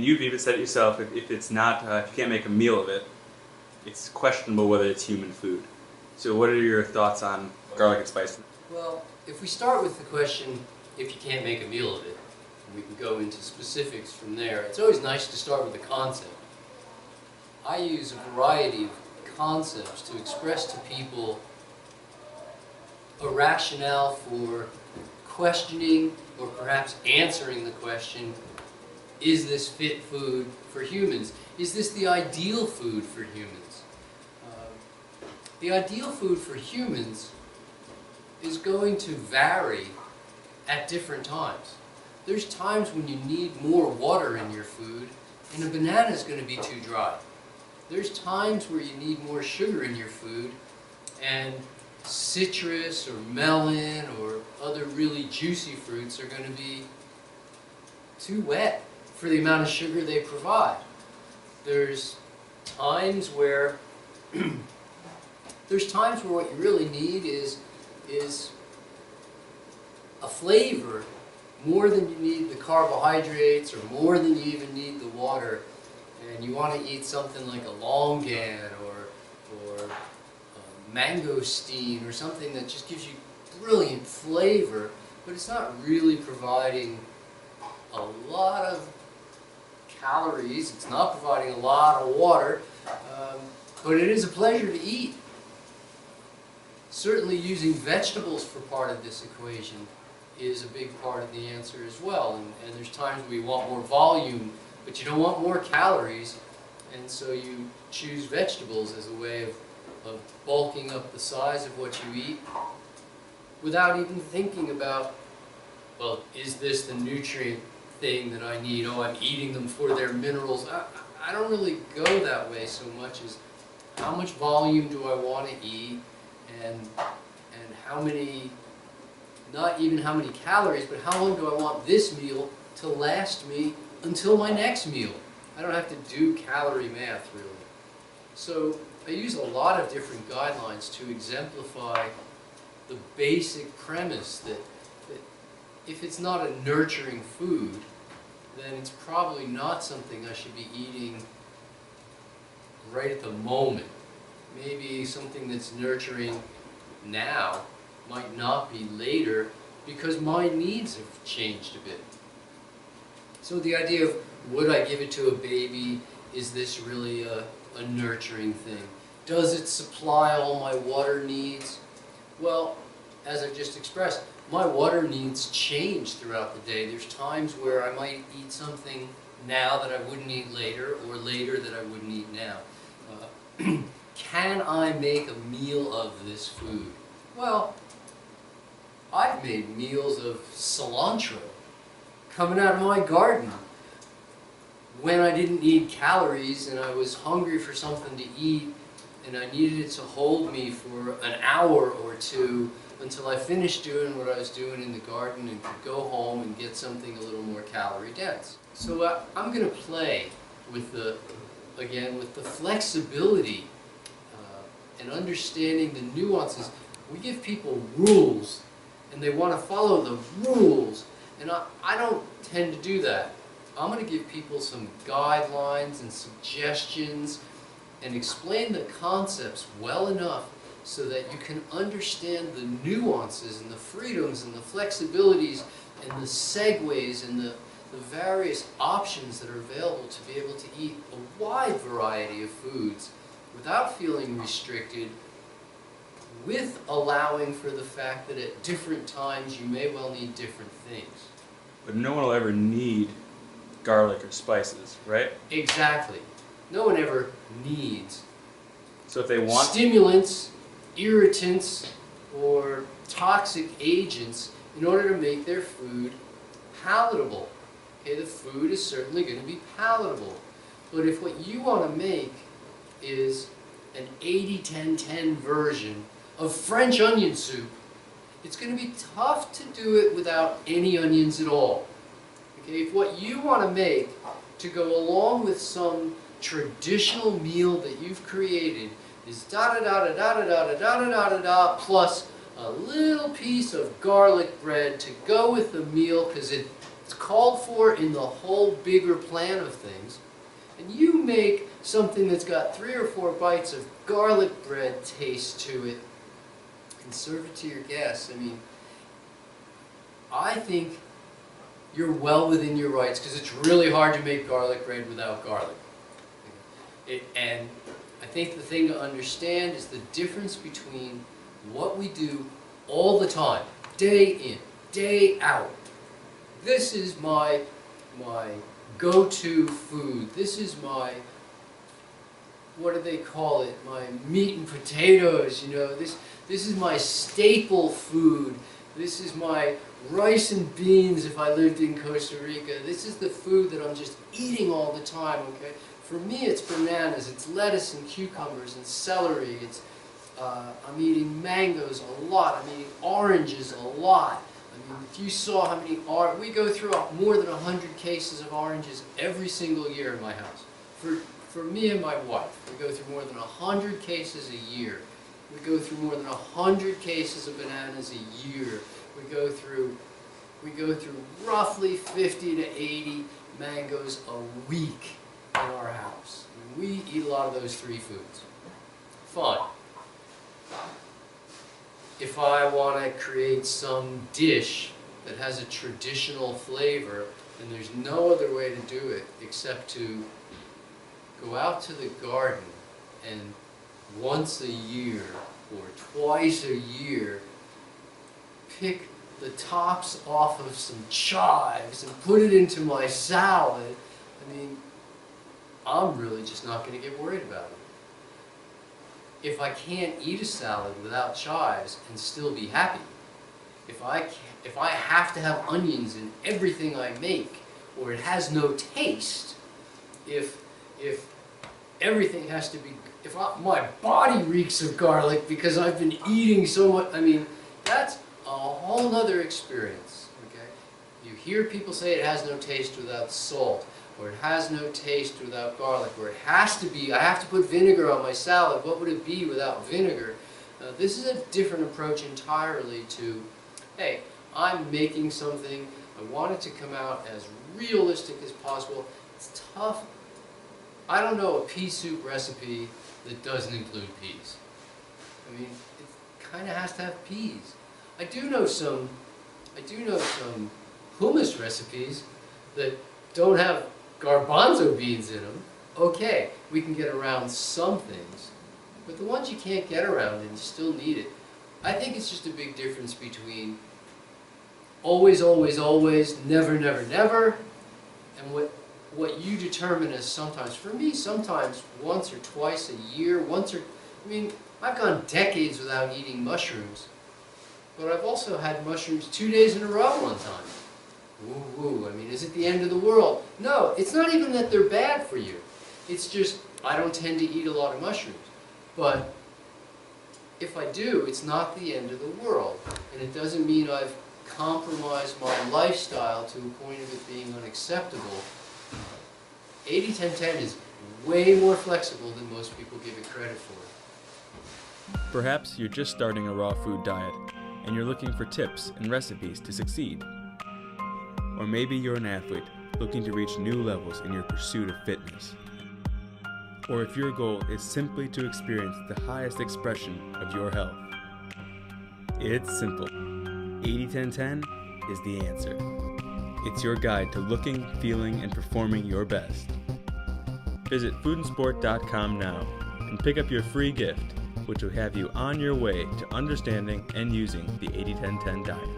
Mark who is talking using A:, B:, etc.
A: you've even said it yourself, if it's not, if you can't make a meal of it, it's questionable whether it's human food. So what are your thoughts on garlic and spice?
B: Well, if we start with the question, if you can't make a meal of it, we can go into specifics from there. It's always nice to start with the concept. I use a variety of concepts to express to people a rationale for questioning or perhaps answering the question, is this fit food for humans? Is this the ideal food for humans? The ideal food for humans is going to vary at different times. There's times when you need more water in your food and a banana is going to be too dry. There's times where you need more sugar in your food and citrus or melon or other really juicy fruits are going to be too wet for the amount of sugar they provide. There's times where what you really need is a flavor more than you need the carbohydrates or more than you even need the water, and you want to eat something like a longan or mangosteen or something that just gives you brilliant flavor, but it's not really providing a lot of calories, it's not providing a lot of water, but it is a pleasure to eat. Certainly using vegetables for part of this equation is a big part of the answer as well, and there's times where you want more volume, but you don't want more calories, and so you choose vegetables as a way of bulking up the size of what you eat without even thinking about, well, is this the nutrient thing that I need? Oh, I'm eating them for their minerals. I don't really go that way so much as how much volume do I want to eat, and how many, not even how many calories, but how long do I want this meal to last me until my next meal. I don't have to do calorie math really. So I use a lot of different guidelines to exemplify the basic premise that if it's not a nurturing food, then it's probably not something I should be eating right at the moment. Maybe something that's nurturing now might not be later because my needs have changed a bit. So the idea of, would I give it to a baby? Is this really a nurturing thing? Does it supply all my water needs? Well, as I just expressed, my water needs change throughout the day. There's times where I might eat something now that I wouldn't eat later, or later that I wouldn't eat now. Can I make a meal of this food? Well, I've made meals of cilantro coming out of my garden when I didn't need calories and I was hungry for something to eat and I needed it to hold me for an hour or two until I finished doing what I was doing in the garden and could go home and get something a little more calorie dense. So I'm going to play with again with the flexibility and understanding the nuances. We give people rules and they want to follow the rules, and I don't tend to do that. I'm going to give people some guidelines and suggestions and explain the concepts well enough so that you can understand the nuances and the freedoms and the flexibilities and the segues and the various options that are available to be able to eat a wide variety of foods without feeling restricted, with allowing for the fact that at different times you may well need different things.
A: But no one will ever need garlic or spices, right?
B: Exactly. No one ever needs.
A: So if they want
B: stimulants, irritants, or toxic agents in order to make their food palatable. Okay, the food is certainly going to be palatable. But if what you want to make is an 80-10-10 version of French onion soup, it's going to be tough to do it without any onions at all. Okay, if what you want to make to go along with some traditional meal that you've created is da-da-da-da-da-da-da-da-da-da-da plus a little piece of garlic bread to go with the meal because it It's called for in the whole bigger plan of things. And you make something that's got 3 or 4 bites of garlic bread taste to it and serve it to your guests. I mean, I think you're well within your rights, because it's really hard to make garlic bread without garlic. And I think the thing to understand is the difference between what we do all the time, day in, day out. This is my go-to food. This is my, what do they call it? My meat and potatoes, you know. This is my staple food. This is my rice and beans if I lived in Costa Rica. This is the food that I'm just eating all the time, okay? For me, it's bananas, it's lettuce and cucumbers and celery. I'm eating mangoes a lot. I'm eating oranges a lot. I mean, if you saw how many we go through more than 100 cases of oranges every single year in my house. For me and my wife, we go through more than 100 cases a year. We go through more than 100 cases of bananas a year. We go through roughly 50 to 80 mangoes a week in our house. I mean, we eat a lot of those 3 foods. Fine. If I want to create some dish that has a traditional flavor, and there's no other way to do it except to go out to the garden and once a year or twice a year pick the tops off of some chives and put it into my salad, I mean, I'm really just not going to get worried about it. If I can't eat a salad without chives and still be happy, if I have to have onions in everything I make, or it has no taste, if everything has to be, my body reeks of garlic because I've been eating so much, I mean, that's a whole other experience, okay? You hear people say it has no taste without salt, or it has no taste without garlic, or it has to be, I have to put vinegar on my salad, what would it be without vinegar? This is a different approach entirely to, hey, I'm making something, I want it to come out as realistic as possible. It's tough. I don't know a pea soup recipe that doesn't include peas. I mean, it kind of has to have peas. I do know some hummus recipes that don't have garbanzo beans in them. Okay, we can get around some things, but the ones you can't get around and you still need it, I think it's just a big difference between always, always, always, never, never, never, and what you determine as sometimes. For me, sometimes once or twice a year, I mean, I've gone decades without eating mushrooms, but I've also had mushrooms 2 days in a row one time. Woo woo, I mean, is it the end of the world? No, it's not even that they're bad for you. It's just, I don't tend to eat a lot of mushrooms. But if I do, it's not the end of the world. And it doesn't mean I've compromised my lifestyle to a point of it being unacceptable. 80-10-10 is way more flexible than most people give it credit for.
A: Perhaps you're just starting a raw food diet, and you're looking for tips and recipes to succeed. Or maybe you're an athlete looking to reach new levels in your pursuit of fitness. Or if your goal is simply to experience the highest expression of your health. It's simple. 80-10-10 is the answer. It's your guide to looking, feeling, and performing your best. Visit foodandsport.com now and pick up your free gift, which will have you on your way to understanding and using the 80-10-10 diet.